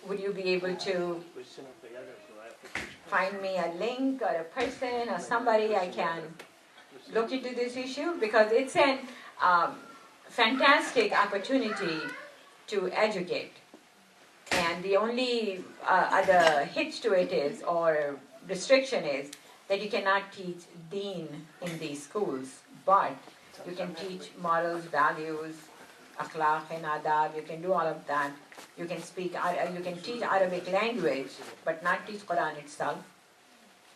would you be able to find me a link or a person or somebody I can look into this issue? Because it's an fantastic opportunity to educate. And the only other hitch to it is, or restriction is, that you cannot teach deen in these schools, but you can teach morals, values, akhlaq and adab, you can do all of that. You can you can teach Arabic language, but not teach Quran itself.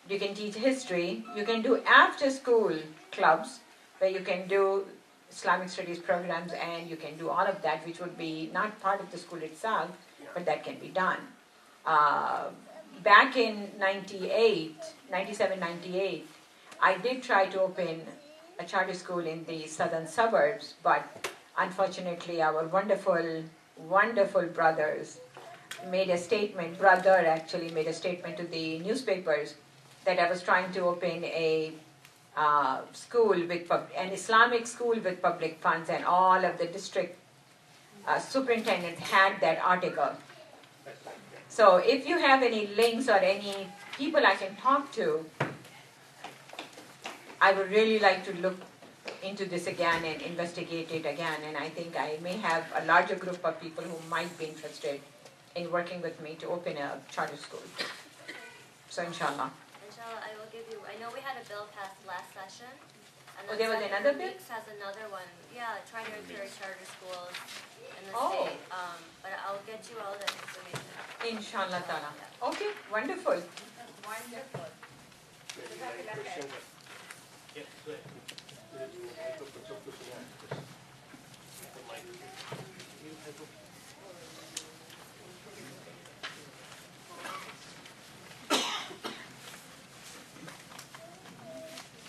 You can teach history. You can do after-school clubs where you can do Islamic studies programs, and you can do all of that, which would be not part of the school itself, but that can be done. Back in 97, 98, I did try to open a charter school in the southern suburbs, but unfortunately our wonderful, wonderful brothers made a statement, brother actually made a statement to the newspapers that I was trying to open a school with an Islamic school with public funds, and all of the district superintendents had that article. So if you have any links or any people I can talk to, I would really like to look into this again and investigate it again, and I think I may have a larger group of people who might be interested in working with me to open a charter school. So inshallah. Inshallah, I will give you, I know we had a bill passed last session. And there was another bill? Weeks has another one. Yeah, trying to encourage charter schools in the Oh. state. But I'll get you all the information. Inshallah ta'ala. Okay, wonderful. Wonderful.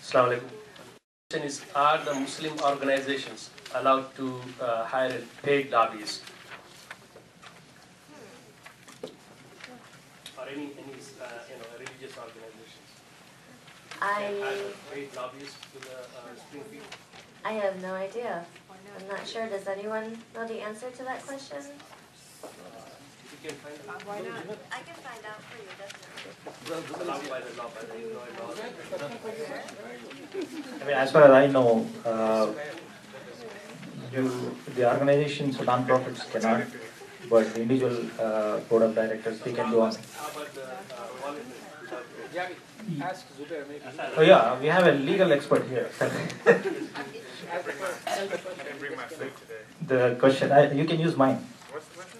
Assalamu alaikum. Question is, are the Muslim organizations allowed to hire paid lobbyists? Or any religious organizations? Can hire paid lobbyists to the Springfield? I have no idea. I'm not sure. Does anyone know the answer to that question? You can find out. Why not? I can find out for you, definitely. Allowed by the law, by the Illinois law. I mean, as far as I know, the organizations, non-profits cannot, but the individual board of directors, they can do on. How about the voluntary? Ask Zubair, maybe. Oh yeah, we have a legal expert here. I didn't bring my suit today. The question, you can use mine. What's the question?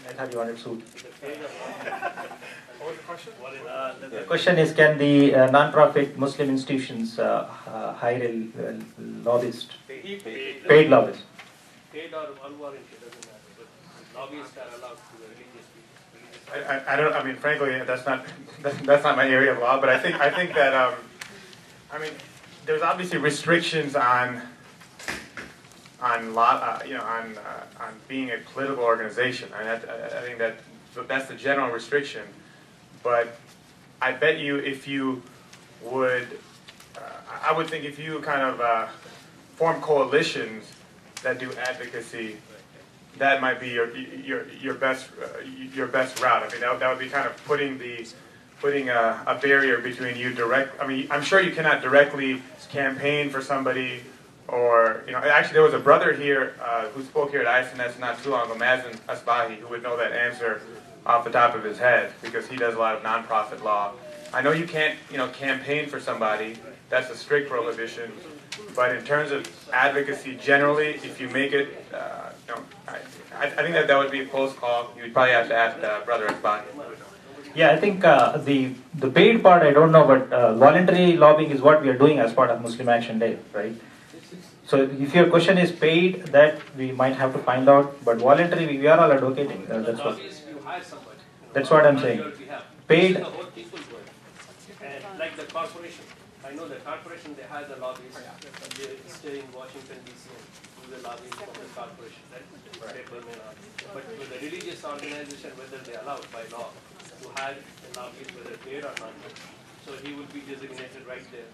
I thought you wanted suit. What was the question? The question is, can the non-profit Muslim institutions hire a lobbyist, paid lobbyist? Paid or unwarranted, doesn't matter. But lobbyists are allowed to the religious people. I don't. I mean, frankly, that's not my area of law. But I think that I mean, there's obviously restrictions on being a political organization. I think that's the general restriction. But I bet you if you would, I would think if you kind of form coalitions that do advocacy, that might be your best route. I mean, that would be kind of putting a barrier between you direct. I mean, I'm sure you cannot directly campaign for somebody, or Actually, there was a brother here who spoke here at ISNS not too long ago, Mazen Asbahi, who would know that answer off the top of his head because he does a lot of nonprofit law. I know you can't campaign for somebody. That's a strict prohibition. But in terms of advocacy generally, if you make it, I think that would be a close call. You would probably have to ask Brother Asbahi. Yeah, I think the paid part I don't know, but voluntary lobbying is what we are doing as part of Muslim Action Day, right? So if your question is paid, that we might have to find out, but voluntary we are all advocating. That's what. You hire somebody. That's what I'm saying. Paid. The whole people do it. And like the corporation, I know the corporation, they hire the lobbyists. They stay in Washington D.C. and do the lobbying for the corporation. Paper may not. But with the religious organization, whether they are allowed by law to hire a lobbyist, whether paid or not, so he would be designated right there.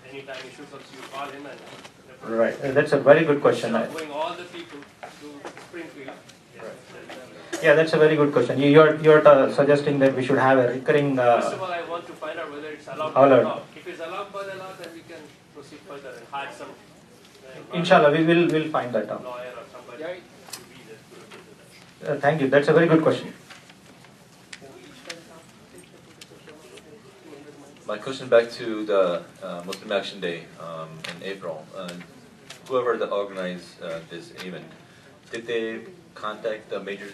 Anytime issue comes, you call him and. Right. That's a very good question. Going all the people to Springfield. Right. Yeah, that's a very good question. You're suggesting that we should have a recurring. First of all, I want to find out whether it's allowed by Allowed. the law. If it's allowed by the law, then we can proceed further and hire some Inshallah, we'll find that out. lawyer or somebody to be there to do that. Thank you. That's a very good question. My question back to the Muslim Action Day in April. Whoever that organized this event, did they contact the major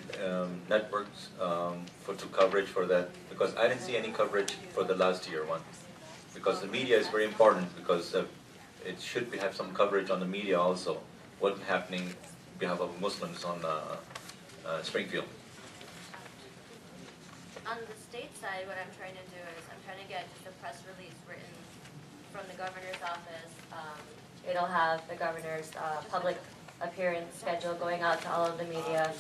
networks to coverage for that? Because I didn't see any coverage for the last year one. Because the media is very important, because it should have some coverage on the media also. What's happening on behalf of Muslims on Springfield. On the state side, what I'm trying to do is I'm trying to get just a press release written from the governor's office. It'll have the governor's public appearance schedule going out to all of the media.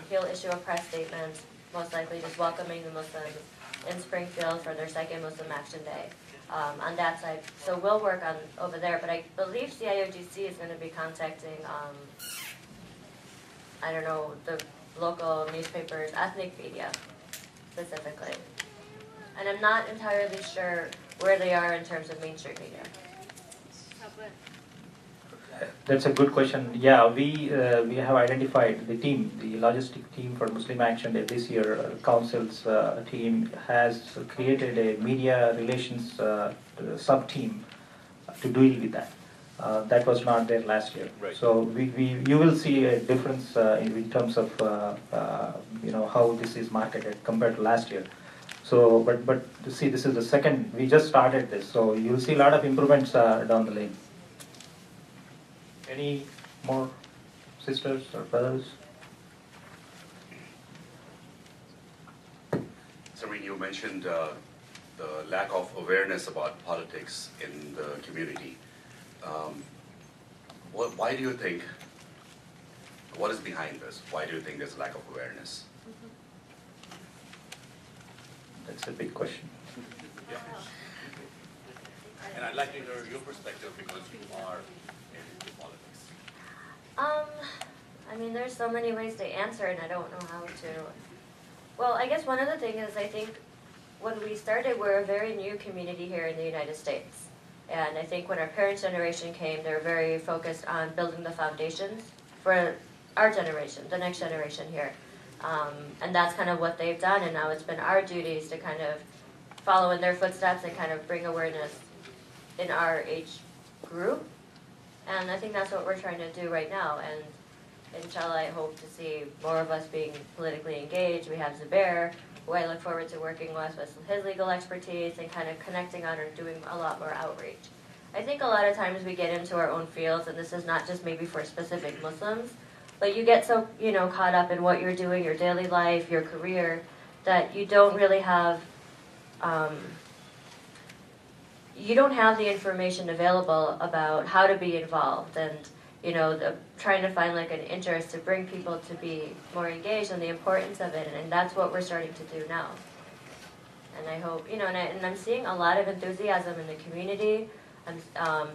He'll issue a press statement, most likely just welcoming the Muslims in Springfield for their second Muslim Action Day. On that side, so we'll work on over there. But I believe CIOGC is going to be contacting, I don't know, the local newspapers, ethnic media specifically. And I'm not entirely sure where they are in terms of mainstream media. That's a good question. Yeah, we have identified the team, the logistic team for Muslim Action Day this year. Council's team has created a media relations sub-team to deal with that. That was not there last year. Right. So you will see a difference in terms of how this is marketed compared to last year. So, but see, this is the second. We just started this, so you'll see a lot of improvements down the lane. Any more sisters or brothers? Samreen, you mentioned the lack of awareness about politics in the community. Why do you think, what is behind this? Why do you think there's a lack of awareness? That's a big question. Yeah. And I'd like to hear your perspective because you are in politics. I mean, there's so many ways to answer, and I don't know how to. Well, I guess one of the things is I think when we started, we're a very new community here in the United States. And I think when our parents' generation came, they were very focused on building the foundations for our generation, the next generation here. And that's kind of what they've done, and now it's been our duties to kind of follow in their footsteps and kind of bring awareness in our age group. And I think that's what we're trying to do right now. And inshallah, I hope to see more of us being politically engaged. We have Zubair, who I look forward to working with his legal expertise and kind of connecting on or doing a lot more outreach. I think a lot of times we get into our own fields, and this is not just maybe for specific Muslims, but you get so caught up in what you're doing, your daily life, your career, that you don't really have the information available about how to be involved, and trying to find like an interest to bring people to be more engaged and the importance of it, and that's what we're starting to do now. And I hope, and I'm seeing a lot of enthusiasm in the community.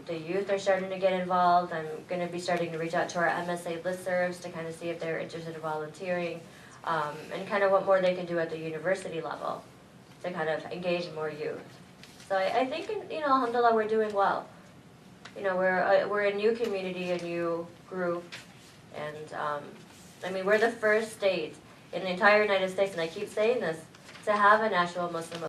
The youth are starting to get involved. I'm going to be starting to reach out to our MSA listservs to kind of see if they're interested in volunteering, and kind of what more they can do at the university level to kind of engage more youth. So I think, alhamdulillah, we're doing well. We're a new community, a new group, and we're the first state in the entire United States, and I keep saying this, to have an actual Muslim